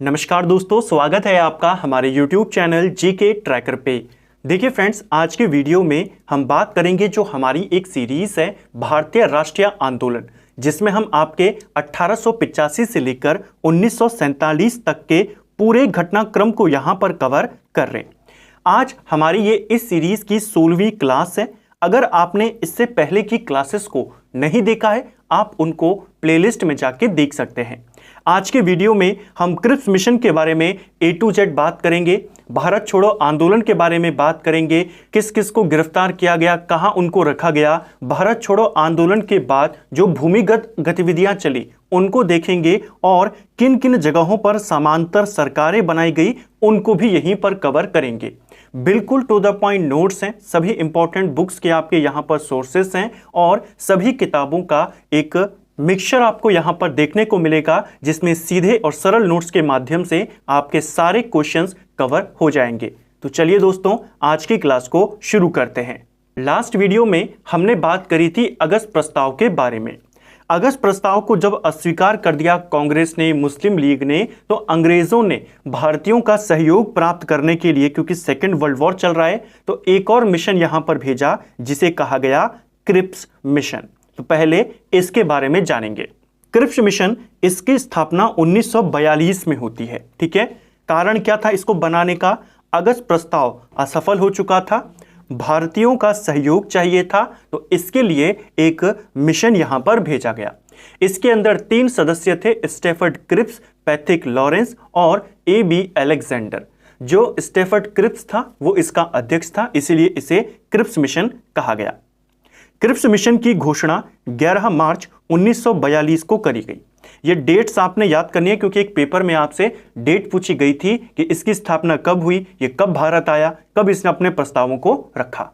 नमस्कार दोस्तों, स्वागत है आपका हमारे YouTube चैनल जीके ट्रैकर पे। देखिए फ्रेंड्स, आज के वीडियो में हम बात करेंगे जो हमारी एक सीरीज है भारतीय राष्ट्रीय आंदोलन, जिसमें हम आपके 1885 से लेकर 1947 तक के पूरे घटनाक्रम को यहाँ पर कवर कर रहे हैं। आज हमारी ये इस सीरीज की 16वीं क्लास है। अगर आपने इससे पहले की क्लासेस को नहीं देखा है, आप उनको प्लेलिस्ट में जाके देख सकते हैं। आज के वीडियो में हम क्रिप्स मिशन के बारे में A to Z बात करेंगे, भारत छोड़ो आंदोलन के बारे में बात करेंगे, किस किस को गिरफ्तार किया गया, कहां उनको रखा गया, भारत छोड़ो आंदोलन के बाद जो भूमिगत गतिविधियां चली उनको देखेंगे और किन किन जगहों पर समांतर सरकारें बनाई गई उनको भी यहीं पर कवर करेंगे। बिल्कुल टू द पॉइंट नोट्स हैं, सभी इंपॉर्टेंट बुक्स के आपके यहाँ पर सोर्सेस हैं और सभी किताबों का एक मिक्सचर आपको यहां पर देखने को मिलेगा, जिसमें सीधे और सरल नोट्स के माध्यम से आपके सारे क्वेश्चंस कवर हो जाएंगे। तो चलिए दोस्तों, आज की क्लास को शुरू करते हैं। लास्ट वीडियो में हमने बात करी थी अगस्त प्रस्ताव के बारे में। अगस्त प्रस्ताव को जब अस्वीकार कर दिया कांग्रेस ने, मुस्लिम लीग ने, तो अंग्रेजों ने भारतीयों का सहयोग प्राप्त करने के लिए, क्योंकि सेकेंड वर्ल्ड वॉर चल रहा है, तो एक और मिशन यहां पर भेजा जिसे कहा गया क्रिप्स मिशन। तो पहले इसके बारे में जानेंगे। क्रिप्स मिशन, इसकी स्थापना 1942 में होती है। ठीक है, कारण क्या था इसको बनाने का? अगस्त प्रस्ताव असफल हो चुका था, भारतीयों का सहयोग चाहिए था, तो इसके लिए एक मिशन यहां पर भेजा गया। इसके अंदर 3 सदस्य थे, स्टेफर्ड क्रिप्स, पैथिक लॉरेंस और AB अलेक्जेंडर। जो स्टेफर्ड क्रिप्स था वो इसका अध्यक्ष था, इसीलिए इसे क्रिप्स मिशन कहा गया। क्रिप्स मिशन की घोषणा 11 मार्च 1942 को करी गई। ये डेट्स आपने याद करनी है, क्योंकि एक पेपर में आपसे डेट पूछी गई थी कि इसकी स्थापना कब हुई, ये कब भारत आया, कब इसने अपने प्रस्तावों को रखा।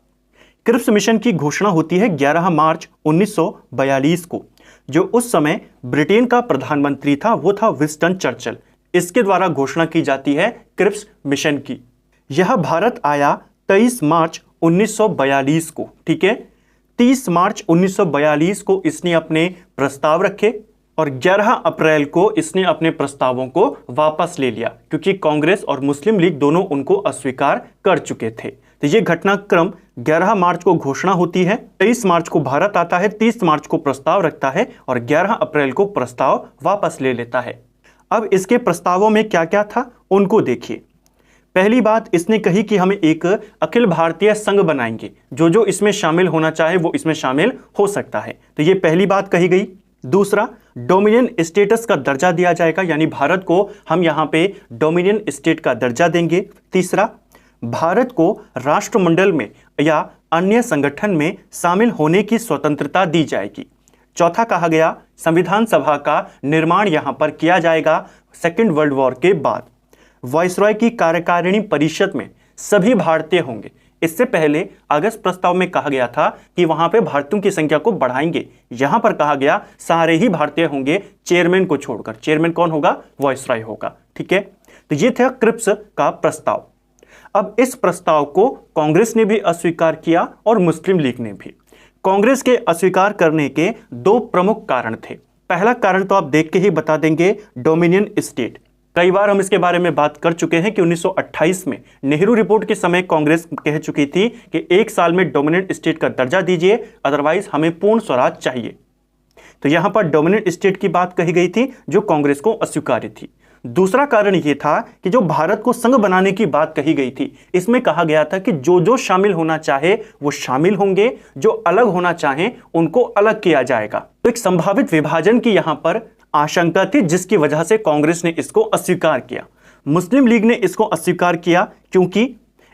क्रिप्स मिशन की घोषणा होती है 11 मार्च 1942 को। जो उस समय ब्रिटेन का प्रधानमंत्री था वो था विंस्टन चर्चिल। इसके द्वारा घोषणा की जाती है क्रिप्स मिशन की। यह भारत आया 23 मार्च 1942 को। ठीक है, 30 मार्च 1942 को इसने अपने प्रस्ताव रखे और 11 अप्रैल को इसने अपने प्रस्तावों को वापस ले लिया, क्योंकि कांग्रेस और मुस्लिम लीग दोनों उनको अस्वीकार कर चुके थे। तो ये घटनाक्रम 11 मार्च को घोषणा होती है, 23 मार्च को भारत आता है, 30 मार्च को प्रस्ताव रखता है और 11 अप्रैल को प्रस्ताव वापस ले लेता है। अब इसके प्रस्तावों में क्या क्या था उनको देखिए। पहली बात इसने कही कि हम एक अखिल भारतीय संघ बनाएंगे, जो जो इसमें शामिल होना चाहे वो इसमें शामिल हो सकता है। तो ये पहली बात कही गई। दूसरा, डोमिनियन स्टेटस का दर्जा दिया जाएगा, यानी भारत को हम यहाँ पे डोमिनियन स्टेट का दर्जा देंगे। तीसरा, भारत को राष्ट्रमंडल में या अन्य संगठन में शामिल होने की स्वतंत्रता दी जाएगी। चौथा कहा गया, संविधान सभा का निर्माण यहाँ पर किया जाएगा सेकेंड वर्ल्ड वॉर के बाद। वायसरॉय की कार्यकारिणी परिषद में सभी भारतीय होंगे। इससे पहले अगस्त प्रस्ताव में कहा गया था कि वहां पे भारतीयों की संख्या को बढ़ाएंगे, यहां पर कहा गया सारे ही भारतीय होंगे चेयरमैन को छोड़कर। चेयरमैन कौन होगा? वायसरॉय होगा। ठीक है, तो ये था क्रिप्स का प्रस्ताव। अब इस प्रस्ताव को कांग्रेस ने भी अस्वीकार किया और मुस्लिम लीग ने भी। कांग्रेस के अस्वीकार करने के 2 प्रमुख कारण थे। पहला कारण तो आप देख के ही बता देंगे, डोमिनियन स्टेट। कई बार हम इसके बारे में बात कर चुके हैं कि 1928 में नेहरू रिपोर्ट के समय कांग्रेस कह चुकी थी कि 1 साल में डोमिनेंट स्टेट का दर्जा दीजिए, अदरवाइज हमें पूर्ण स्वराज चाहिए। तो यहां पर डोमिनेंट स्टेट की बात कही गई थी, जो कांग्रेस को अस्वीकार्य थी। दूसरा कारण यह था कि जो भारत को संघ बनाने की बात कही गई थी, इसमें कहा गया था कि जो जो शामिल होना चाहे वो शामिल होंगे, जो अलग होना चाहे उनको अलग किया जाएगा। तो एक संभावित विभाजन की यहां पर आशंका थी, जिसकी वजह से कांग्रेस ने इसको अस्वीकार किया। मुस्लिम लीग ने इसको अस्वीकार किया क्योंकि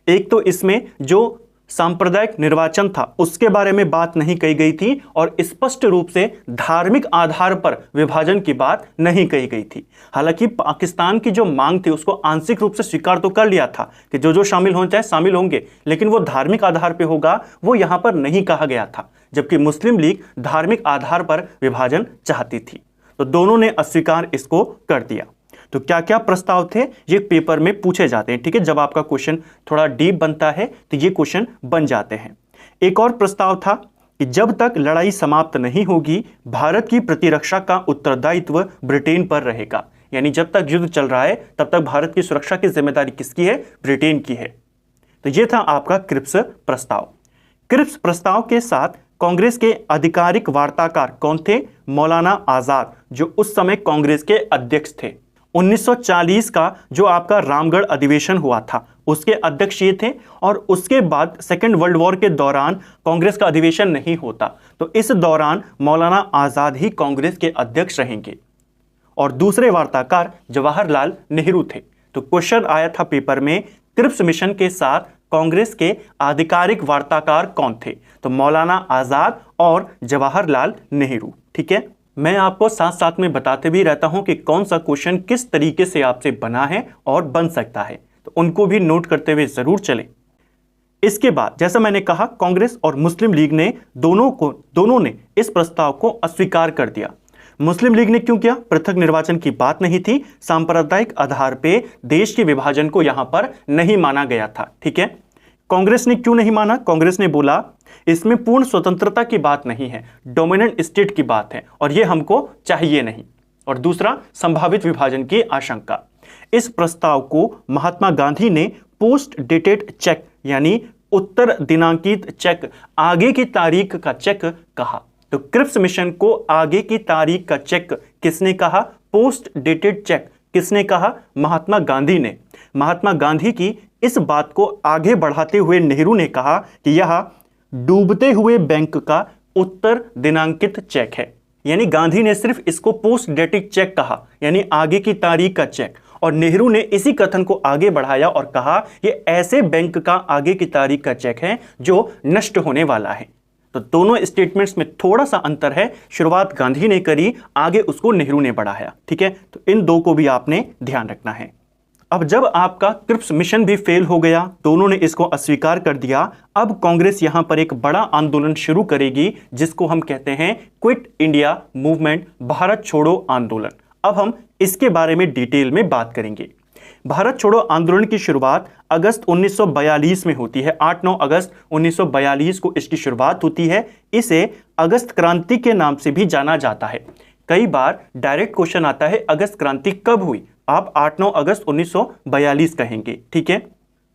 एक तो इसमें जो सांप्रदायिक निर्वाचन था उसके बारे में बात नहीं कही गई थी और स्पष्ट रूप से धार्मिक आधार पर विभाजन की बात नहीं कही गई थी। हालांकि पाकिस्तान की जो मांग थी उसको आंशिक रूप से स्वीकार तो कर लिया था कि जो जो शामिल होना चाहे शामिल होंगे, लेकिन वो धार्मिक आधार पर होगा वो यहां पर नहीं कहा गया था, जबकि मुस्लिम लीग धार्मिक आधार पर विभाजन चाहती थी। तो दोनों ने अस्वीकार इसको कर दिया। तो क्या क्या प्रस्ताव थे ये पेपर में पूछे जाते हैं। ठीक है, जब आपका क्वेश्चन थोड़ा डीप बनता है तो ये क्वेश्चन बन जाते हैं। एक और प्रस्ताव था कि जब तक लड़ाई समाप्त नहीं होगी भारत की प्रतिरक्षा का उत्तरदायित्व ब्रिटेन पर रहेगा। यानी जब तक युद्ध चल रहा है तब तक भारत की सुरक्षा की जिम्मेदारी किसकी है? ब्रिटेन की है। तो यह था आपका क्रिप्स प्रस्ताव। क्रिप्स प्रस्ताव के साथ कांग्रेस के आधिकारिक वार्ताकार कौन थे? मौलाना आजाद, जो उस समय कांग्रेस के अध्यक्ष थे। 1940 का जो आपका रामगढ़ अधिवेशन हुआ था उसके अध्यक्ष ये थे, और उसके बाद सेकेंड वर्ल्ड वॉर के दौरान कांग्रेस का अधिवेशन नहीं होता, तो इस दौरान मौलाना आजाद ही कांग्रेस के अध्यक्ष रहेंगे। और दूसरे वार्ताकार जवाहरलाल नेहरू थे। तो क्वेश्चन आया था पेपर में, क्रिप्स मिशन के साथ कांग्रेस के आधिकारिक वार्ताकार कौन थे? तो मौलाना आजाद और जवाहरलाल नेहरू। ठीक है, मैं आपको साथ साथ में बताते भी रहता हूं कि कौन सा क्वेश्चन किस तरीके से आपसे बना है और बन सकता है, तो उनको भी नोट करते हुए जरूर चलें। इसके बाद जैसा मैंने कहा, कांग्रेस और मुस्लिम लीग ने दोनों ने इस प्रस्ताव को अस्वीकार कर दिया। मुस्लिम लीग ने क्यों किया? पृथक निर्वाचन की बात नहीं थी, सांप्रदायिक आधार पे देश के विभाजन को यहां पर नहीं माना गया था। ठीक है, कांग्रेस ने क्यों नहीं माना? कांग्रेस ने बोला इसमें पूर्ण स्वतंत्रता की बात नहीं है, डोमिनेंट स्टेट की बात है और यह हमको चाहिए नहीं। और दूसरा, संभावित विभाजन की आशंका। इस प्रस्ताव को महात्मा गांधी ने पोस्ट डेटेड चेक यानी उत्तर दिनांकित चेक, आगे की तारीख का चेक कहा। तो क्रिप्स मिशन को आगे की तारीख का चेक किसने कहा? पोस्ट डेटेड चेक किसने कहा? महात्मा गांधी ने। महात्मा गांधी की इस बात को आगे बढ़ाते हुए नेहरू ने कहा कि यह डूबते हुए बैंक का उत्तर दिनांकित चेक है। यानी गांधी ने सिर्फ इसको पोस्ट डेटेड चेक कहा, यानी आगे की तारीख का चेक, और नेहरू ने इसी कथन को आगे बढ़ाया और कहा ये ऐसे बैंक का आगे की तारीख का चेक है जो नष्ट होने वाला है। तो दोनों स्टेटमेंट्स में थोड़ा सा अंतर है, शुरुआत गांधी ने करी, आगे उसको नेहरू ने बढ़ाया। ठीक है, तो इन दो को भी आपने ध्यान रखना है। अब जब आपका क्रिप्स मिशन भी फेल हो गया, दोनों ने इसको अस्वीकार कर दिया, अब कांग्रेस यहां पर एक बड़ा आंदोलन शुरू करेगी जिसको हम कहते हैं क्विट इंडिया मूवमेंट, भारत छोड़ो आंदोलन। अब हम इसके बारे में डिटेल में बात करेंगे। भारत छोड़ो आंदोलन की शुरुआत अगस्त 1942 में होती है। 8-9 अगस्त 1942 को इसकी शुरुआत होती है। इसे अगस्त क्रांति के नाम से भी जाना जाता है। कई बार डायरेक्ट क्वेश्चन आता है अगस्त क्रांति कब हुई? आप 8-9 अगस्त 1942 कहेंगे। ठीक है,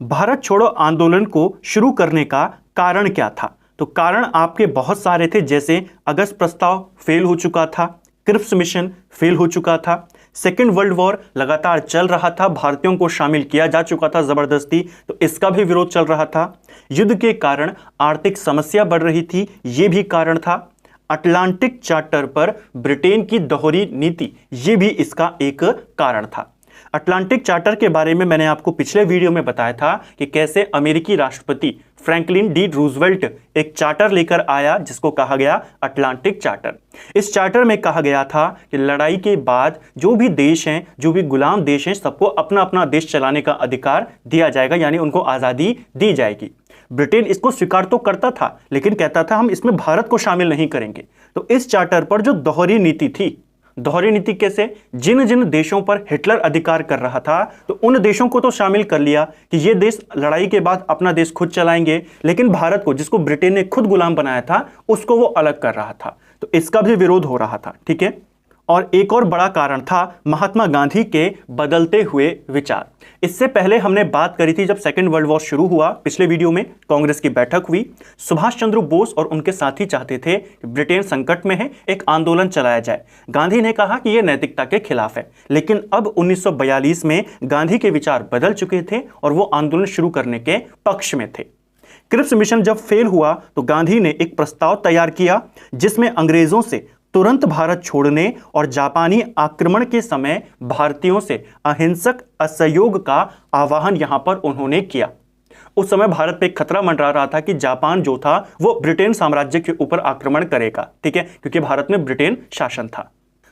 भारत छोड़ो आंदोलन को शुरू करने का कारण क्या था? तो कारण आपके बहुत सारे थे, जैसे अगस्त प्रस्ताव फेल हो चुका था, क्रिप्स मिशन फेल हो चुका था, सेकेंड वर्ल्ड वॉर लगातार चल रहा था, भारतीयों को शामिल किया जा चुका था जबरदस्ती, तो इसका भी विरोध चल रहा था, युद्ध के कारण आर्थिक समस्या बढ़ रही थी, यह भी कारण था, अटलांटिक चार्टर पर ब्रिटेन की दोहरी नीति, यह भी इसका एक कारण था। अटलांटिक चार्टर के बारे में मैंने आपको पिछले वीडियो में बताया था कि कैसे अमेरिकी राष्ट्रपति फ्रैंकलिन डी रूजवेल्ट एक चार्टर लेकर आया जिसको कहा गया अटलांटिक चार्टर। इस चार्टर में कहा गया था कि लड़ाई के बाद जो भी देश हैं, जो भी गुलाम देश हैं, सबको अपना अपना देश चलाने का अधिकार दिया जाएगा, यानी उनको आज़ादी दी जाएगी। ब्रिटेन इसको स्वीकार तो करता था, लेकिन कहता था हम इसमें भारत को शामिल नहीं करेंगे। तो इस चार्टर पर जो दोहरी नीति थी, दोहरी नीति कैसे? जिन जिन देशों पर हिटलर अधिकार कर रहा था, तो उन देशों को तो शामिल कर लिया कि ये देश लड़ाई के बाद अपना देश खुद चलाएंगे, लेकिन भारत को, जिसको ब्रिटेन ने खुद गुलाम बनाया था, उसको वो अलग कर रहा था। तो इसका भी विरोध हो रहा था। ठीक है, और एक और बड़ा कारण था महात्मा गांधी के बदलते हुए विचार। इससे पहले हमने बात करी थी जब सेकेंड वर्ल्ड वॉर शुरू हुआ, पिछले वीडियो में कांग्रेस की बैठक हुई, सुभाष चंद्र बोस और उनके साथी चाहते थे कि ब्रिटेन संकट में है, एक आंदोलन चलाया जाए। गांधी ने कहा कि यह नैतिकता के खिलाफ है, लेकिन अब 1942 में गांधी के विचार बदल चुके थे और वो आंदोलन शुरू करने के पक्ष में थे। क्रिप्स मिशन जब फेल हुआ तो गांधी ने एक प्रस्ताव तैयार किया जिसमें अंग्रेजों से तुरंत भारत छोड़ने और जापानी आक्रमण के समय भारतीयों से अहिंसक असहयोग का आह्वान यहां पर उन्होंने किया। उस समय भारत पे खतरा मंडरा रहा था कि जापान जो था वो ब्रिटेन साम्राज्य के ऊपर आक्रमण करेगा। ठीक है, क्योंकि भारत में ब्रिटेन शासन था।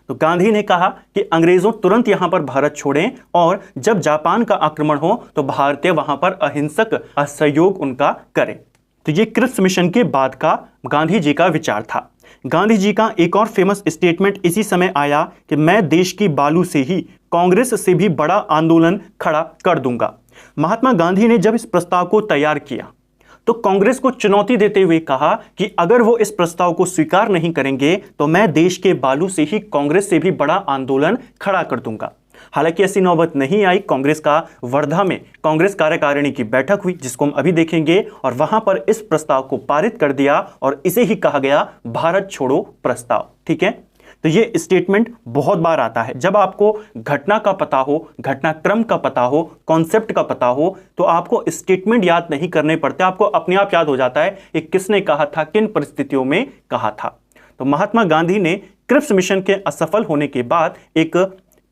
तो गांधी ने कहा कि अंग्रेजों तुरंत यहां पर भारत छोड़ें और जब जापान का आक्रमण हो तो भारतीय वहां पर अहिंसक असहयोग उनका करें। तो ये क्रिप्स मिशन के बाद का गांधी जी का विचार था। गांधी जी का एक और फेमस स्टेटमेंट इसी समय आया कि मैं देश की बालू से ही कांग्रेस से भी बड़ा आंदोलन खड़ा कर दूंगा। महात्मा गांधी ने जब इस प्रस्ताव को तैयार किया तो कांग्रेस को चुनौती देते हुए कहा कि अगर वो इस प्रस्ताव को स्वीकार नहीं करेंगे तो मैं देश के बालू से ही कांग्रेस से भी बड़ा आंदोलन खड़ा कर दूंगा। हालांकि ऐसी नौबत नहीं आई। कांग्रेस का वर्धा में कांग्रेस कार्यकारिणी की बैठक हुई, जिसको हम अभी देखेंगे, और वहां पर इस प्रस्ताव को पारित कर दिया और इसे ही कहा गया भारत छोड़ो प्रस्ताव। ठीक है, तो ये स्टेटमेंट बहुत बार आता है। जब आपको घटना का पता हो, घटनाक्रम का पता हो, कॉन्सेप्ट का पता हो, तो आपको स्टेटमेंट याद नहीं करने पड़ते, आपको अपने आप याद हो जाता है कि किसने कहा था, किन परिस्थितियों में कहा था। तो महात्मा गांधी ने क्रिप्स मिशन के असफल होने के बाद एक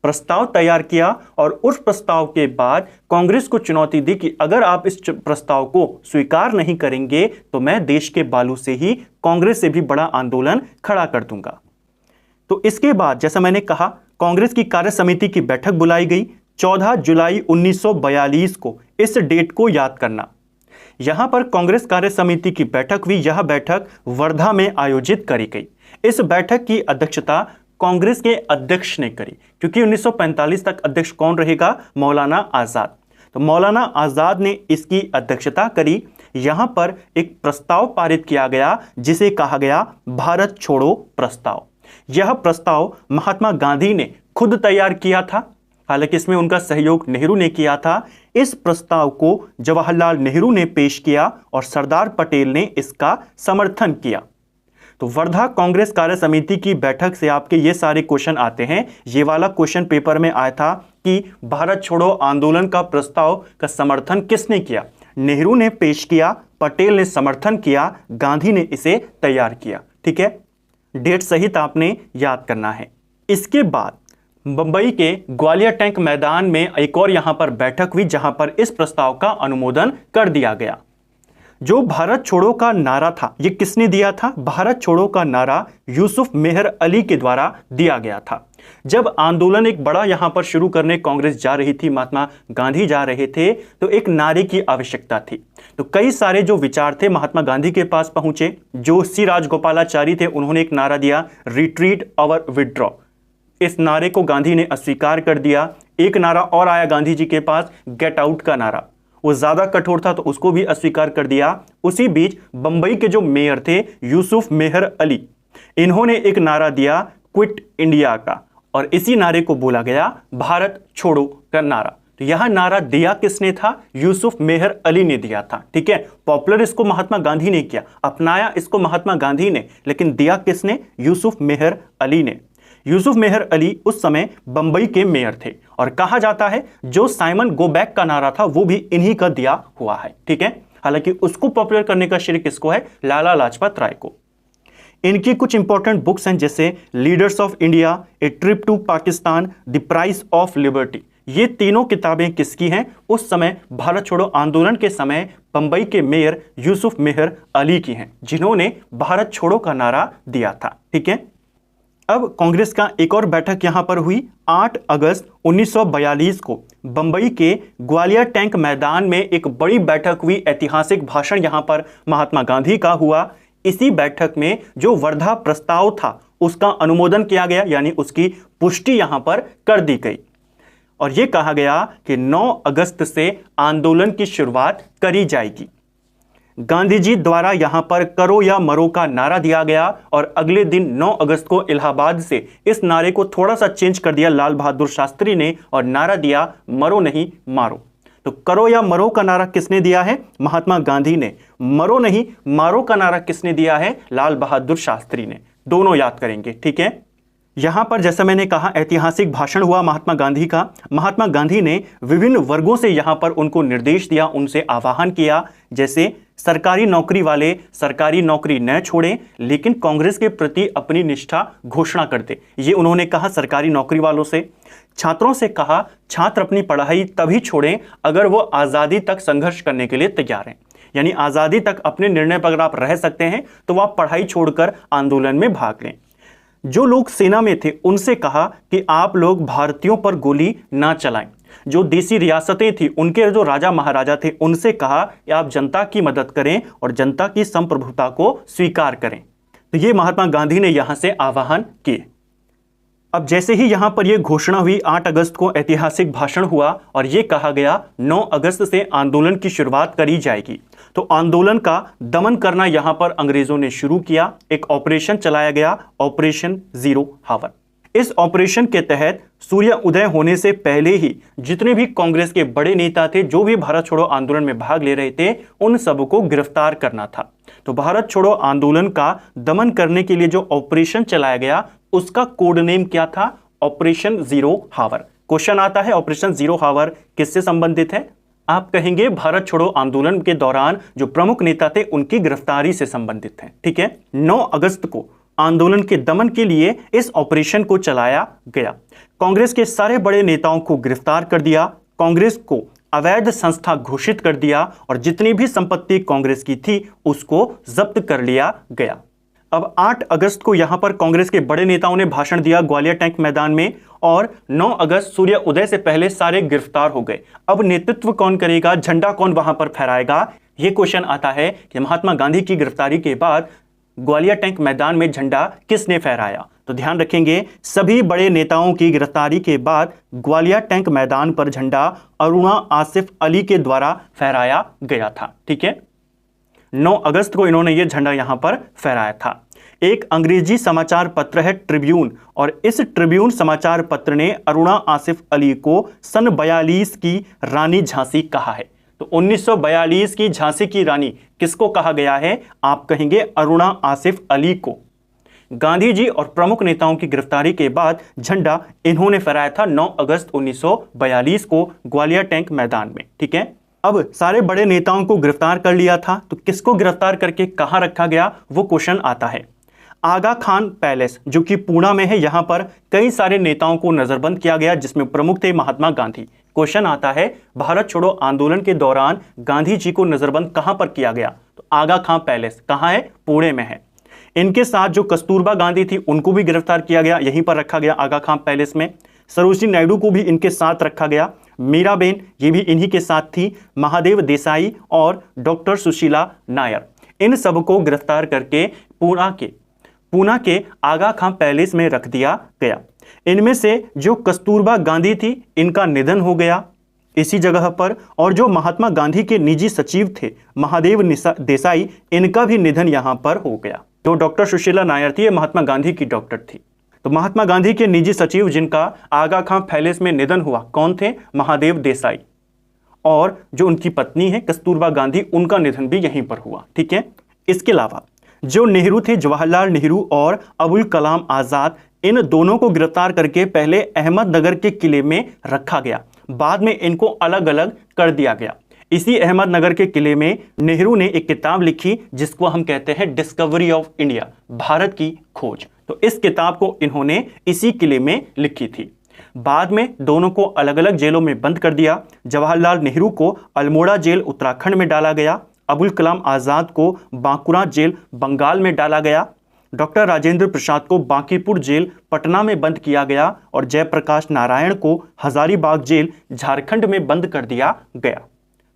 प्रस्ताव तैयार किया और उस प्रस्ताव के बाद कांग्रेस को चुनौती दी कि अगर आप इस प्रस्ताव को स्वीकार नहीं करेंगे तो मैं देश के बालू से ही कांग्रेस से भी बड़ा आंदोलन खड़ा कर दूंगा। तो इसके बाद जैसा मैंने कहा, कांग्रेस की कार्य समिति की बैठक बुलाई गई 14 जुलाई 1942 को। इस डेट को याद करना। यहां पर कांग्रेस कार्य समिति की बैठक हुई। यह बैठक वर्धा में आयोजित करी गई। इस बैठक की अध्यक्षता कांग्रेस के अध्यक्ष ने करी, क्योंकि 1945 तक अध्यक्ष कौन रहेगा? मौलाना आजाद। तो मौलाना आजाद ने इसकी अध्यक्षता करी। यहां पर एक प्रस्ताव पारित किया गया जिसे कहा गया भारत छोड़ो प्रस्ताव। यह प्रस्ताव महात्मा गांधी ने खुद तैयार किया था, हालांकि इसमें उनका सहयोग नेहरू ने किया था। इस प्रस्ताव को जवाहरलाल नेहरू ने पेश किया और सरदार पटेल ने इसका समर्थन किया। तो वर्धा कांग्रेस कार्य समिति की बैठक से आपके ये सारे क्वेश्चन आते हैं। ये वाला क्वेश्चन पेपर में आया था कि भारत छोड़ो आंदोलन का प्रस्ताव का समर्थन किसने किया? नेहरू ने पेश किया, पटेल ने समर्थन किया, गांधी ने इसे तैयार किया। ठीक है, डेट सहित आपने याद करना है। इसके बाद मुंबई के ग्वालियर टैंक मैदान में एक और यहां पर बैठक हुई, जहां पर इस प्रस्ताव का अनुमोदन कर दिया गया। जो भारत छोड़ो का नारा था, यह किसने दिया था? भारत छोड़ो का नारा यूसुफ मेहर अली के द्वारा दिया गया था। जब आंदोलन एक बड़ा यहां पर शुरू करने कांग्रेस जा रही थी, महात्मा गांधी जा रहे थे, तो एक नारे की आवश्यकता थी। तो कई सारे जो विचार थे महात्मा गांधी के पास पहुंचे। जो सी राजगोपालाचारी थे, उन्होंने एक नारा दिया, रिट्रीट और विड्रॉ। इस नारे को गांधी ने अस्वीकार कर दिया। एक नारा और आया गांधी जी के पास, गेट आउट का नारा। वो ज्यादा कठोर था तो उसको भी अस्वीकार कर दिया। उसी बीच बंबई के जो मेयर थे यूसुफ मेहर अली, इन्होंने एक नारा दिया, क्विट इंडिया का, और इसी नारे को बोला गया भारत छोड़ो का नारा। तो यह नारा दिया किसने था? यूसुफ मेहर अली ने दिया था। ठीक है, पॉपुलर इसको महात्मा गांधी ने किया, अपनाया इसको महात्मा गांधी ने, लेकिन दिया किसने? यूसुफ मेहर अली ने। यूसुफ मेहर अली उस समय बंबई के मेयर थे और कहा जाता है जो साइमन गो बैक का नारा था वो भी इन्हीं का दिया हुआ है। ठीक है, हालांकि उसको पॉपुलर करने का श्रेय किसको है? लाला लाजपत राय को। इनकी कुछ इंपॉर्टेंट बुक्स हैं, जैसे leaders of India, a trip to Pakistan, the price of liberty. ये तीनों किताबें किसकी हैं? उस समय भारत छोड़ो आंदोलन के समय बंबई के मेयर यूसुफ मेहर अली की हैं, जिन्होंने भारत छोड़ो का नारा दिया था। ठीक है, अब कांग्रेस का एक और बैठक यहां पर हुई 8 अगस्त 1942 को। बंबई के ग्वालियर टैंक मैदान में एक बड़ी बैठक हुई, ऐतिहासिक भाषण यहां पर महात्मा गांधी का हुआ। इसी बैठक में जो वर्धा प्रस्ताव था उसका अनुमोदन किया गया, यानी उसकी पुष्टि यहां पर कर दी गई और यह कहा गया कि 9 अगस्त से आंदोलन की शुरुआत करी जाएगी। गांधी जी द्वारा यहां पर करो या मरो का नारा दिया गया और अगले दिन 9 अगस्त को इलाहाबाद से इस नारे को थोड़ा सा चेंज कर दिया लाल बहादुर शास्त्री ने और नारा दिया मरो नहीं मारो। तो करो या मरो का नारा किसने दिया है? महात्मा गांधी ने। मरो नहीं मारो का नारा किसने दिया है? लाल बहादुर शास्त्री ने। दोनों याद करेंगे। ठीक है, यहां पर जैसा मैंने कहा ऐतिहासिक भाषण हुआ महात्मा गांधी का। महात्मा गांधी ने विभिन्न वर्गों से यहां पर उनको निर्देश दिया, उनसे आह्वान किया, जैसे सरकारी नौकरी वाले सरकारी नौकरी न छोड़ें लेकिन कांग्रेस के प्रति अपनी निष्ठा घोषणा कर दे। ये उन्होंने कहा सरकारी नौकरी वालों से। छात्रों से कहा छात्र अपनी पढ़ाई तभी छोड़ें अगर वो आज़ादी तक संघर्ष करने के लिए तैयार हैं, यानी आज़ादी तक अपने निर्णय पर अगर आप रह सकते हैं तो आप पढ़ाई छोड़कर आंदोलन में भाग लें। जो लोग सेना में थे उनसे कहा कि आप लोग भारतीयों पर गोली ना चलाएं। जो देसी रियासतें थी उनके जो राजा महाराजा थे उनसे कहा कि आप जनता की मदद करें और जनता की संप्रभुता को स्वीकार करें। तो ये महात्मा गांधी ने यहां से आह्वान किए। अब जैसे ही यहां पर यह घोषणा हुई 8 अगस्त को ऐतिहासिक भाषण हुआ और यह कहा गया 9 अगस्त से आंदोलन की शुरुआत करी जाएगी। तो आंदोलन का दमन करना यहां पर अंग्रेजों ने शुरू किया। एक ऑपरेशन चलाया गया, ऑपरेशन जीरो हावर। इस ऑपरेशन के तहत सूर्य उदय होने से पहले ही जितने भी कांग्रेस के बड़े नेता थे, जो भी भारत छोड़ो आंदोलन में भाग ले रहे थे, उन सबको गिरफ्तार करना था। तो भारत छोड़ो आंदोलन का दमन करने के लिए जो ऑपरेशन चलाया गया, उसका कोड नेम क्या था? ऑपरेशन जीरो हावर। क्वेश्चन आता है ऑपरेशन जीरो हावर किससे संबंधित है? आप कहेंगे भारत छोड़ो आंदोलन के दौरान जो प्रमुख नेता थे उनकी गिरफ्तारी से संबंधित है। ठीक है, 9 अगस्त को आंदोलन के दमन के लिए इस ऑपरेशन को चलाया गया। कांग्रेस के सारे बड़े नेताओं को गिरफ्तार कर दिया, कांग्रेस को अवैध संस्था घोषित कर दिया और जितनी भी संपत्ति कांग्रेस की थी उसको जब्त कर लिया गया। अब 8 अगस्त को यहां पर कांग्रेस के बड़े नेताओं ने भाषण दिया ग्वालियर टैंक मैदान में और 9 अगस्त सूर्य उदय से पहले सारे गिरफ्तार हो गए। अब नेतृत्व कौन करेगा, झंडा कौन वहां पर फहराएगा? यह क्वेश्चन आता है कि महात्मा गांधी की गिरफ्तारी के बाद ग्वालियर टैंक मैदान में झंडा किसने फहराया? तो ध्यान रखेंगे, सभी बड़े नेताओं की गिरफ्तारी के बाद ग्वालियर टैंक मैदान पर झंडा अरुणा आसिफ अली के द्वारा फहराया गया था। ठीक है, 9 अगस्त को इन्होंने यह झंडा यहां पर फहराया था। एक अंग्रेजी समाचार पत्र है ट्रिब्यून, और इस ट्रिब्यून समाचार पत्र ने अरुणा आसिफ अली को सन 42 की रानी झांसी कहा है। तो 1942 की झांसी की रानी किसको कहा गया है? आप कहेंगे अरुणा आसिफ अली को। गांधी जी और प्रमुख नेताओं की गिरफ्तारी के बाद झंडा इन्होंने फहराया था 9 अगस्त 1942 को ग्वालियर टैंक मैदान में। ठीक है, अब सारे बड़े नेताओं को गिरफ्तार कर लिया था, तो किसको गिरफ्तार करके कहां रखा गया, वो क्वेश्चन आता है। आगा खान पैलेस जो कि पुणे में है, यहां पर कई सारे नेताओं को नजरबंद किया गया जिसमें प्रमुख थे महात्मा गांधी। क्वेश्चन आता है भारत छोड़ो आंदोलन के दौरान गांधी जी को नजरबंद कहां पर किया गया? तो आगा खान पैलेस कहां है? पुणे में है। इनके साथ जो कस्तूरबा गांधी थी उनको भी गिरफ्तार किया गया, यहीं पर रखा गया आगा खान पैलेस में। सरोजिनी नायडू को भी इनके साथ रखा गया। मीराबेन ये भी इन्हीं के साथ थी। महादेव देसाई और डॉक्टर सुशीला नायर, इन सबको गिरफ्तार करके पूना के आगा खान पैलेस में रख दिया गया। इनमें से जो कस्तूरबा गांधी थी इनका निधन हो गया इसी जगह पर, और जो महात्मा गांधी के निजी सचिव थे महादेव देसाई, इनका भी निधन यहां पर हो गया। जो डॉक्टर सुशीला नायर थी ये महात्मा गांधी की डॉक्टर थी। तो महात्मा गांधी के निजी सचिव जिनका आगा खान पैलेस में निधन हुआ कौन थे? महादेव देसाई। और जो उनकी पत्नी है कस्तूरबा गांधी, उनका निधन भी यहीं पर हुआ। ठीक है, इसके अलावा जो नेहरू थे, जवाहरलाल नेहरू और अबुल कलाम आजाद, इन दोनों को गिरफ्तार करके पहले अहमदनगर के किले में रखा गया, बाद में इनको अलग अलग कर दिया गया। इसी अहमदनगर के किले में नेहरू ने एक किताब लिखी जिसको हम कहते हैं डिस्कवरी ऑफ इंडिया, भारत की खोज। तो इस किताब को इन्होंने इसी किले में लिखी थी। बाद में दोनों को अलग अलग जेलों में बंद कर दिया। जवाहरलाल नेहरू को अल्मोड़ा जेल उत्तराखंड में डाला गया, अबुल कलाम आजाद को बांकुरा जेल बंगाल में डाला गया, डॉक्टर राजेंद्र प्रसाद को बांकीपुर जेल पटना में बंद किया गया और जयप्रकाश नारायण को हजारीबाग जेल झारखंड में बंद कर दिया गया।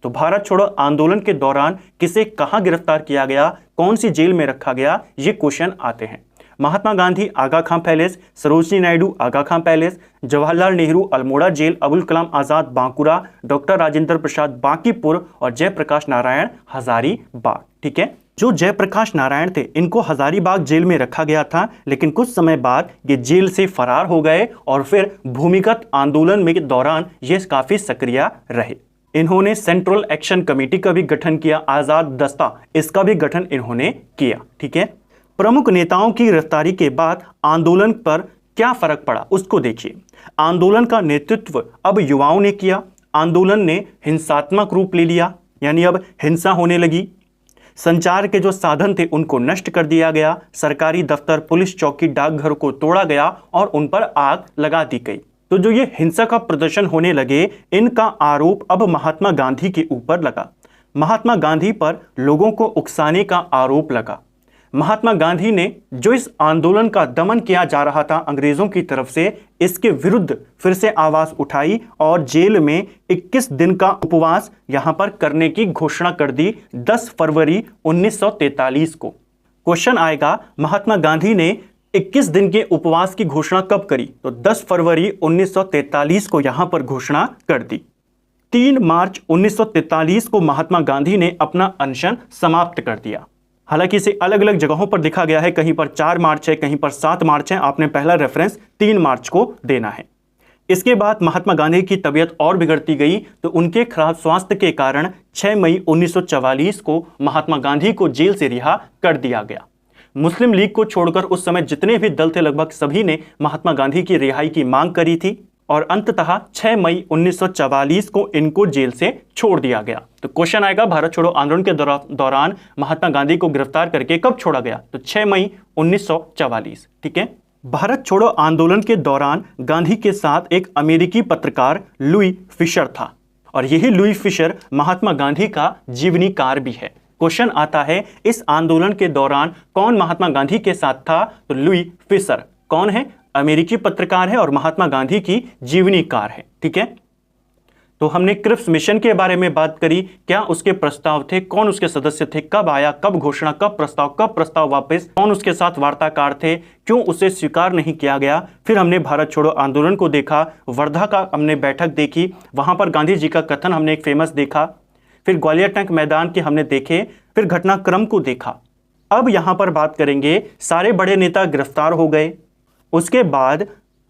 तो भारत छोड़ो आंदोलन के दौरान किसे कहां गिरफ्तार किया गया, कौन सी जेल में रखा गया, ये क्वेश्चन आते हैं। महात्मा गांधी आगा खान पैलेस, सरोजिनी नायडू आगा Khan palace, Jawaharlal Nehru Almora jail, Abul Kalam Azad Bankura, doctor Rajendra Prasad Bankipur और जयप्रकाश नारायण हजारीबाग। ठीक है, जो जयप्रकाश नारायण थे इनको हजारीबाग जेल में रखा गया था, लेकिन कुछ समय बाद ये जेल से फरार हो गए और फिर भूमिगत आंदोलन में के दौरान ये काफी सक्रिय रहे। इन्होंने सेंट्रल एक्शन कमेटी का भी गठन किया, आजाद दस्ता इसका भी गठन इन्होंने किया। ठीक है, प्रमुख नेताओं की गिरफ्तारी के बाद आंदोलन पर क्या फर्क पड़ा उसको देखिए। आंदोलन का नेतृत्व अब युवाओं ने किया। आंदोलन ने हिंसात्मक रूप ले लिया, यानी अब हिंसा होने लगी। संचार के जो साधन थे उनको नष्ट कर दिया गया। सरकारी दफ्तर, पुलिस चौकी, डाकघर को तोड़ा गया और उन पर आग लगा दी गई। तो जो ये हिंसा का प्रदर्शन होने लगे, इनका आरोप अब महात्मा गांधी के ऊपर लगा। महात्मा गांधी पर लोगों को उकसाने का आरोप लगा। महात्मा गांधी ने जो इस आंदोलन का दमन किया जा रहा था अंग्रेजों की तरफ से, इसके विरुद्ध फिर से आवाज उठाई और जेल में 21 दिन का उपवास यहां पर करने की घोषणा कर दी 10 फरवरी 1943 को। क्वेश्चन आएगा, महात्मा गांधी ने 21 दिन के उपवास की घोषणा कब करी? तो 10 फरवरी 1943 को यहां पर घोषणा कर दी। 3 मार्च 1943 को महात्मा गांधी ने अपना अनशन समाप्त कर दिया। हालांकि इसे अलग अलग जगहों पर लिखा गया है, कहीं पर 4 मार्च है, कहीं पर 7 मार्च है। आपने पहला रेफरेंस 3 मार्च को देना है। इसके बाद महात्मा गांधी की तबीयत और बिगड़ती गई तो उनके खराब स्वास्थ्य के कारण 6 मई 1944 को महात्मा गांधी को जेल से रिहा कर दिया गया। मुस्लिम लीग को छोड़कर उस समय जितने भी दल थे लगभग सभी ने महात्मा गांधी की रिहाई की मांग करी थी और अंततः 6 मई 1944 को इनको जेल से छोड़ दिया गया। तो क्वेश्चन आएगा, भारत छोड़ो आंदोलन के दौरान महात्मा गांधी को गिरफ्तार करके कब छोड़ा गया? तो 6 मई 1944। ठीक है। भारत छोड़ो आंदोलन के दौरान गांधी के साथ एक अमेरिकी पत्रकार लुई फिशर था और यही लुई फिशर महात्मा गांधी का जीवनीकार भी है। क्वेश्चन आता है, इस आंदोलन के दौरान कौन महात्मा गांधी के साथ था? तो लुई फिशर कौन है? अमेरिकी पत्रकार है और महात्मा गांधी की जीवनीकार है। ठीक है। तो हमने क्रिप्स मिशन के बारे में बात करी, क्या उसके प्रस्ताव थे, कौन उसके सदस्य थे, कब आया, कब घोषणा, कब प्रस्ताव वापस, कौन उसके साथ वार्ताकार थे, क्यों उसे स्वीकार नहीं किया गया। फिर हमने भारत छोड़ो आंदोलन को देखा, वर्धा का हमने बैठक देखी, वहां पर गांधी जी का कथन हमने एक फेमस देखा। फिर ग्वालियर टैंक मैदान के हमने देखे, फिर घटनाक्रम को देखा। अब यहां पर बात करेंगे, सारे बड़े नेता गिरफ्तार हो गए, उसके बाद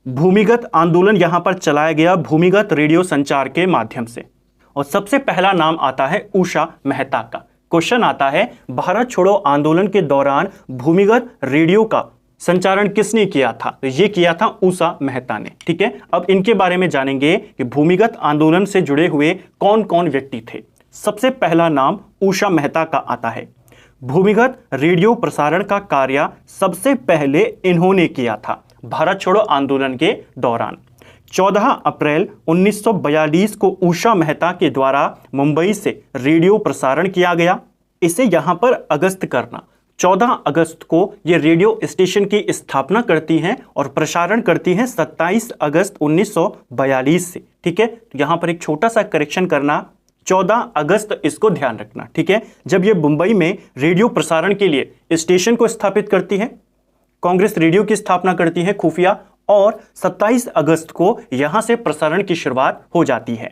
भूमिगत आंदोलन यहां पर चलाया गया भूमिगत रेडियो संचार के माध्यम से और सबसे पहला नाम आता है उषा मेहता का। क्वेश्चन आता है, भारत छोड़ो आंदोलन के दौरान भूमिगत रेडियो का संचारण किसने किया था? तो ये किया था उषा मेहता ने। ठीक है। अब इनके बारे में जानेंगे कि भूमिगत आंदोलन से जुड़े हुए कौन कौन व्यक्ति थे। सबसे पहला नाम उषा मेहता का आता है। भूमिगत रेडियो प्रसारण का कार्य सबसे पहले इन्होंने किया था भारत छोड़ो आंदोलन के दौरान। 14 अप्रैल 1942 को उषा मेहता के द्वारा मुंबई से रेडियो प्रसारण किया गया। इसे यहां पर अगस्त करना, 14 अगस्त को ये रेडियो स्टेशन की स्थापना करती हैं और प्रसारण करती हैं 27 अगस्त 1942 से। ठीक है। तो यहां पर एक छोटा सा करेक्शन करना, 14 अगस्त, इसको ध्यान रखना। ठीक है। जब ये मुंबई में रेडियो प्रसारण के लिए स्टेशन को स्थापित करती है, कांग्रेस रेडियो की स्थापना करती है खुफिया, और 27 अगस्त को यहां से प्रसारण की शुरुआत हो जाती है।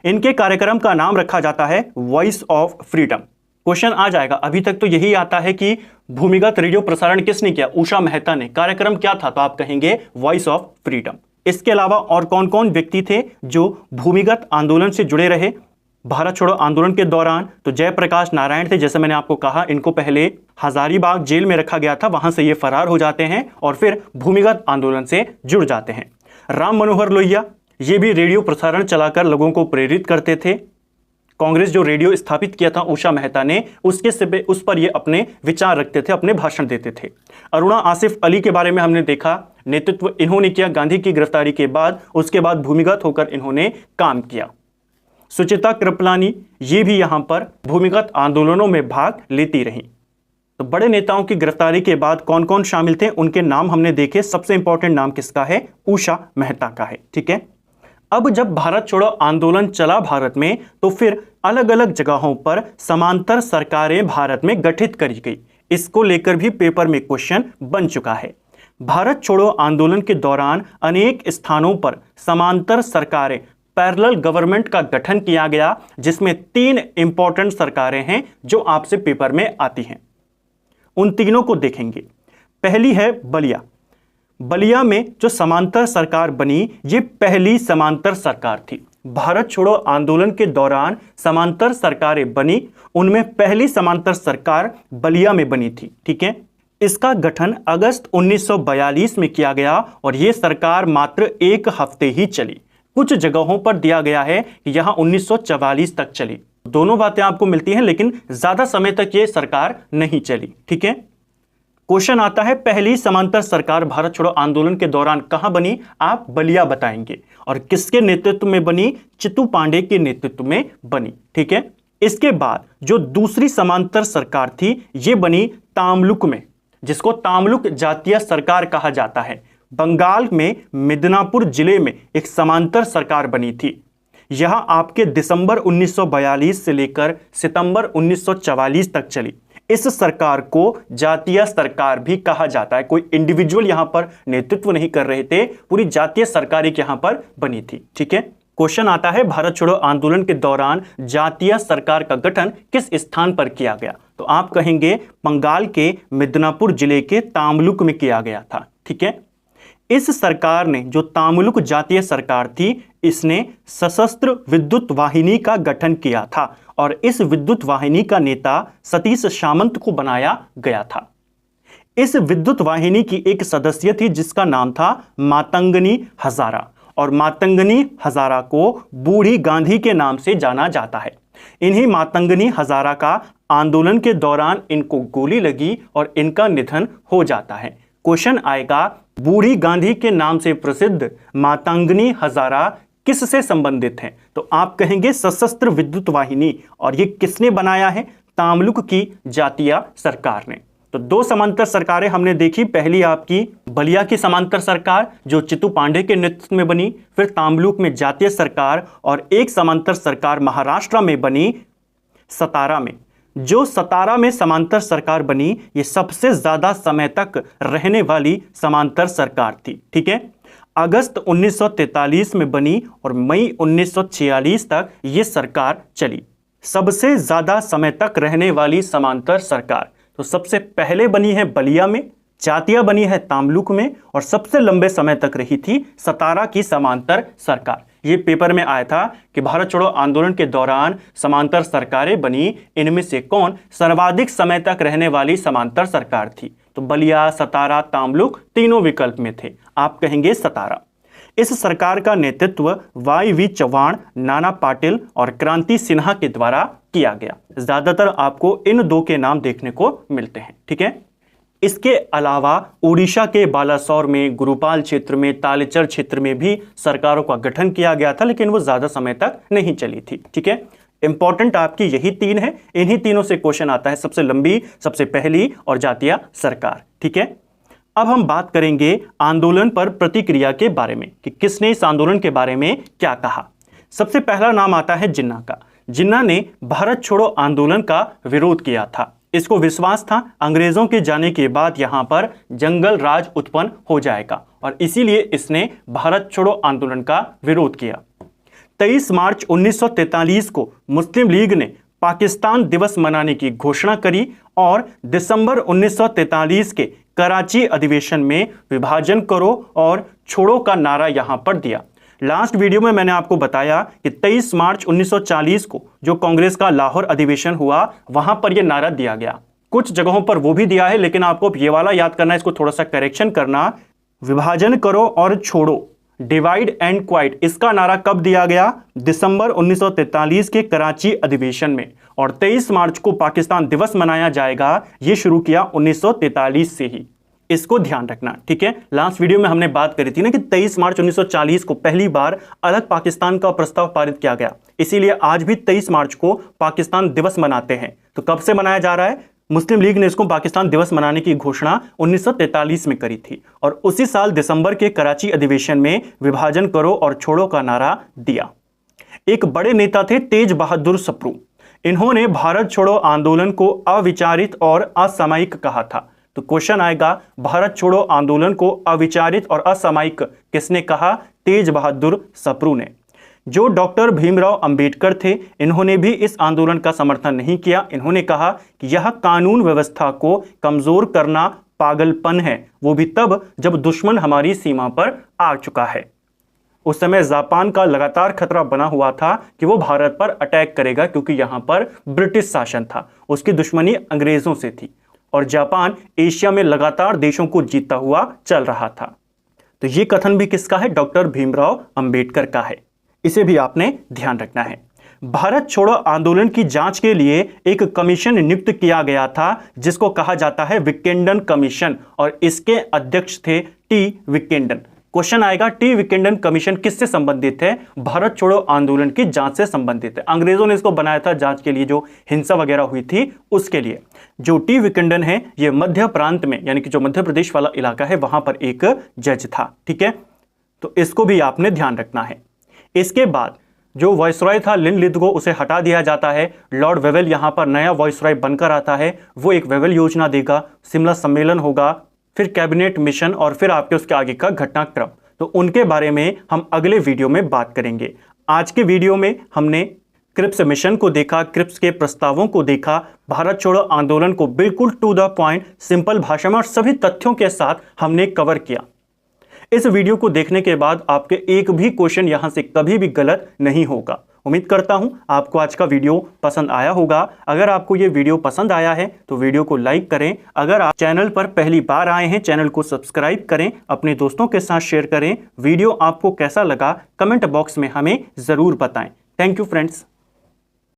इनके कार्यक्रम का नाम रखा जाता है वॉइस ऑफ फ्रीडम। क्वेश्चन आ जाएगा, अभी तक तो यही आता है कि भूमिगत रेडियो प्रसारण किसने किया? उषा मेहता ने। कार्यक्रम क्या था? तो आप कहेंगे वॉइस ऑफ फ्रीडम। इसके अलावा और कौन कौन व्यक्ति थे जो भूमिगत आंदोलन से जुड़े रहे भारत छोड़ो आंदोलन के दौरान? तो जयप्रकाश नारायण थे, जैसे मैंने आपको कहा, इनको पहले हजारीबाग जेल में रखा गया था, वहां से ये फरार हो जाते हैं और फिर भूमिगत आंदोलन से जुड़ जाते हैं। राम मनोहर लोहिया, ये भी रेडियो प्रसारण चलाकर लोगों को प्रेरित करते थे। कांग्रेस जो रेडियो स्थापित किया था उषा मेहता ने, उस पर ये अपने विचार रखते थे, अपने भाषण देते थे। अरुणा आसिफ अली के बारे में हमने देखा, नेतृत्व इन्होंने किया गांधी की गिरफ्तारी के बाद, उसके बाद भूमिगत होकर इन्होंने काम किया। सुचिता कृपलानी, ये भी यहां पर भूमिगत आंदोलनों में भाग लेती रहीं। तो बड़े नेताओं की गिरफ्तारी के बाद कौन कौन शामिल थे, उनके नाम हमने देखे। सबसे इंपॉर्टेंट नाम किसका है? उषा मेहता का है। ठीक है। अब जब भारत छोड़ो आंदोलन चला भारत में, तो फिर अलग अलग जगहों पर समांतर सरकारें भारत में गठित करी गई। इसको लेकर भी पेपर में क्वेश्चन बन चुका है। भारत छोड़ो आंदोलन के दौरान अनेक स्थानों पर समांतर सरकारें, पैरेलल गवर्नमेंट का गठन किया गया, जिसमें 3 इंपॉर्टेंट सरकारें हैं जो आपसे पेपर में आती हैं। उन तीनों को देखेंगे। पहली है बलिया। बलिया में जो समांतर सरकार बनी, ये पहली समांतर सरकार थी। भारत छोड़ो आंदोलन के दौरान समांतर सरकारें बनी, उनमें पहली समांतर सरकार बलिया में बनी थी। ठीक है। इसका गठन अगस्त 1942 में किया गया और यह सरकार मात्र 1 हफ्ते ही चली। कुछ जगहों पर दिया गया है कि यहां 1944 तक चली। दोनों बातें आपको मिलती हैं, लेकिन ज्यादा समय तक यह सरकार नहीं चली। ठीक है। क्वेश्चन आता है, पहली समांतर सरकार भारत छोड़ो आंदोलन के दौरान कहां बनी? आप बलिया बताएंगे। और किसके नेतृत्व में बनी? चित्तू पांडे के नेतृत्व में बनी। ठीक है। इसके बाद जो दूसरी समांतर सरकार थी, यह बनी तामलुक में, जिसको तामलुक जातीय सरकार कहा जाता है। बंगाल में मिदनापुर जिले में एक समांतर सरकार बनी थी। यह आपके दिसंबर 1942 से लेकर सितंबर 1944 तक चली। इस सरकार को जातीय सरकार भी कहा जाता है। कोई इंडिविजुअल यहां पर नेतृत्व नहीं कर रहे थे, पूरी जातीय सरकार एक यहां पर बनी थी। ठीक है। क्वेश्चन आता है भारत छोड़ो आंदोलन के दौरान जातीय सरकार का गठन किस स्थान पर किया गया? तो आप कहेंगे बंगाल के मिदनापुर जिले के तामलुक में किया गया था। ठीक है, इस सरकार ने, जो तामलुक जातीय सरकार थी, इसने सशस्त्र विद्युत वाहिनी का गठन किया था और इस विद्युत वाहिनी का नेता सतीश सामंत को बनाया गया था। इस विद्युत वाहिनी की एक सदस्य थी जिसका नाम था मातंगनी हजारा, और मातंगनी हजारा को बूढ़ी गांधी के नाम से जाना जाता है। इन्हीं मातंगनी हजारा का आंदोलन के दौरान इनको गोली लगी और इनका निधन हो जाता है। क्वेश्चन आएगा, बूढ़ी गांधी के नाम से प्रसिद्ध मातंगनी हजारा किससे संबंधित है? तो आप कहेंगे सशस्त्र विद्युत वाहिनी, और ये किसने बनाया है? तामलुक की जातीय सरकार ने। तो दो समांतर सरकारें हमने देखी, पहली आपकी बलिया की समांतर सरकार जो चित्तू पांडे के नेतृत्व में बनी, फिर तामलुक में जातीय सरकार, और एक समांतर सरकार महाराष्ट्र में बनी सतारा में। जो सतारा में समांतर सरकार बनी, ये सबसे ज्यादा समय तक रहने वाली समांतर सरकार थी। ठीक है, अगस्त 1943 में बनी और मई 1946 तक ये सरकार चली। सबसे ज्यादा समय तक रहने वाली समांतर सरकार तो सबसे पहले बनी है बलिया में, जातीय बनी है तामलुक में, और सबसे लंबे समय तक रही थी सतारा की समांतर सरकार। ये पेपर में आया था कि भारत छोड़ो आंदोलन के दौरान समांतर सरकारें बनी, इनमें से कौन सर्वाधिक समय तक रहने वाली समांतर सरकार थी? तो बलिया, सतारा, तामलुक तीनों विकल्प में थे। आप कहेंगे सतारा। इस सरकार का नेतृत्व वाई.वी. चौहान, नाना पाटिल और क्रांति सिन्हा के द्वारा किया गया। ज्यादातर आपको इन दो के नाम देखने को मिलते हैं। ठीक है, इसके अलावा उड़ीसा के बालासोर में, गुरुपाल क्षेत्र में, तालेचर क्षेत्र में भी सरकारों का गठन किया गया था, लेकिन वो ज्यादा समय तक नहीं चली थी। ठीक है, इंपॉर्टेंट आपकी यही तीन है, इन्हीं तीनों से क्वेश्चन आता है, सबसे लंबी, सबसे पहली और जातीय सरकार। ठीक है, अब हम बात करेंगे आंदोलन पर प्रतिक्रिया के बारे में कि किसने इस आंदोलन के बारे में क्या कहा। सबसे पहला नाम आता है जिन्ना का। जिन्ना ने भारत छोड़ो आंदोलन का विरोध किया था। इसको विश्वास था अंग्रेजों के जाने के बाद यहां पर जंगल राज उत्पन्न हो जाएगा, और इसीलिए इसने भारत छोड़ो आंदोलन का विरोध किया। 23 मार्च 1943 को मुस्लिम लीग ने पाकिस्तान दिवस मनाने की घोषणा करी और दिसंबर 1943 के कराची अधिवेशन में विभाजन करो और छोड़ो का नारा यहां पर दिया। लास्ट वीडियो में मैंने आपको बताया कि 23 मार्च 1940 को जो कांग्रेस का लाहौर अधिवेशन हुआ, वहां पर यह नारा दिया गया। कुछ जगहों पर वो भी दिया है, लेकिन आपको ये वाला याद करना है, इसको थोड़ा सा करेक्शन करना। विभाजन करो और छोड़ो, डिवाइड एंड क्वाइट, इसका नारा कब दिया गया? दिसंबर 1943 के कराची अधिवेशन में। और 23 मार्च को पाकिस्तान दिवस मनाया जाएगा, यह शुरू किया 1943 से ही। इसको ध्यान रखना। ठीक है, लास्ट वीडियो में हमने बात करी थी ना कि 23 मार्च 1940 को पहली बार अलग पाकिस्तान का प्रस्ताव पारित किया गया, इसीलिए आज भी 23 मार्च को पाकिस्तान दिवस मनाते हैं। तो कब से मनाया जा रहा है? मुस्लिम लीग ने इसको पाकिस्तान दिवस मनाने की घोषणा 1943 में करी थी, और उसी साल दिसंबर के कराची अधिवेशन में विभाजन करो और छोड़ो का नारा दिया। एक बड़े नेता थे तेज बहादुर सप्रू। इन्होंने भारत छोड़ो आंदोलन को अविचारित और असामयिक कहा था। तो क्वेश्चन आएगा, भारत छोड़ो आंदोलन को अविचारित और असामयिक किसने कहा? तेज बहादुर सप्रू ने। जो डॉक्टर भीमराव अंबेडकर थे, इन्होंने भी इस आंदोलन का समर्थन नहीं किया। इन्होंने कहा कि यह कानून व्यवस्था को कमजोर करना पागलपन है, वो भी तब जब दुश्मन हमारी सीमा पर आ चुका है। उस समय जापान का लगातार खतरा बना हुआ था कि वो भारत पर अटैक करेगा, क्योंकि यहां पर ब्रिटिश शासन था, उसकी दुश्मनी अंग्रेजों से थी, और जापान एशिया में लगातार देशों को जीतता हुआ चल रहा था। तो ये कथन भी किसका है? डॉक्टर भीमराव अंबेडकर का है। इसे भी आपने ध्यान रखना है। भारत छोड़ो आंदोलन की जांच के लिए एक कमीशन नियुक्त किया गया था, जिसको कहा जाता है विकेंडन कमीशन, और इसके अध्यक्ष थे टी विकेंडन। क्वेश्चन आएगा, टी विकेंडन कमीशन किससे संबंधित है? भारत छोड़ो आंदोलन की जांच से संबंधित है। अंग्रेजों ने इसको बनाया था जांच के लिए, जो हिंसा वगैरह हुई थी उसके लिए। जो टी विकेंडन है, ये मध्य प्रांत में, यानी कि जो मध्य प्रदेश वाला इलाका है, वहां पर एक जज था। ठीक है, तो इसको भी आपने ध्यान रखना है। इसके बाद जो वायसरॉय था लिनलिथगो, उसे हटा दिया जाता है। लॉर्ड वेवेल यहां पर नया वायसरॉय बनकर आता है। वो एक वेवेल योजना देगा, शिमला सम्मेलन होगा, फिर कैबिनेट मिशन, और फिर आपके उसके आगे का घटनाक्रम। तो उनके बारे में हम अगले वीडियो में बात करेंगे। आज के वीडियो में हमने क्रिप्स मिशन को देखा, क्रिप्स के प्रस्तावों को देखा, भारत छोड़ो आंदोलन को बिल्कुल टू द पॉइंट सिंपल भाषा में और सभी तथ्यों के साथ हमने कवर किया। इस वीडियो को देखने के बाद आपके एक भी क्वेश्चन यहां से कभी भी गलत नहीं होगा। उम्मीद करता हूं आपको आज का वीडियो पसंद आया होगा। अगर आपको ये वीडियो पसंद आया है तो वीडियो को लाइक करें। अगर आप चैनल पर पहली बार आए हैं, चैनल को सब्सक्राइब करें, अपने दोस्तों के साथ शेयर करें। वीडियो आपको कैसा लगा कमेंट बॉक्स में हमें जरूर बताएं। Thank you friends.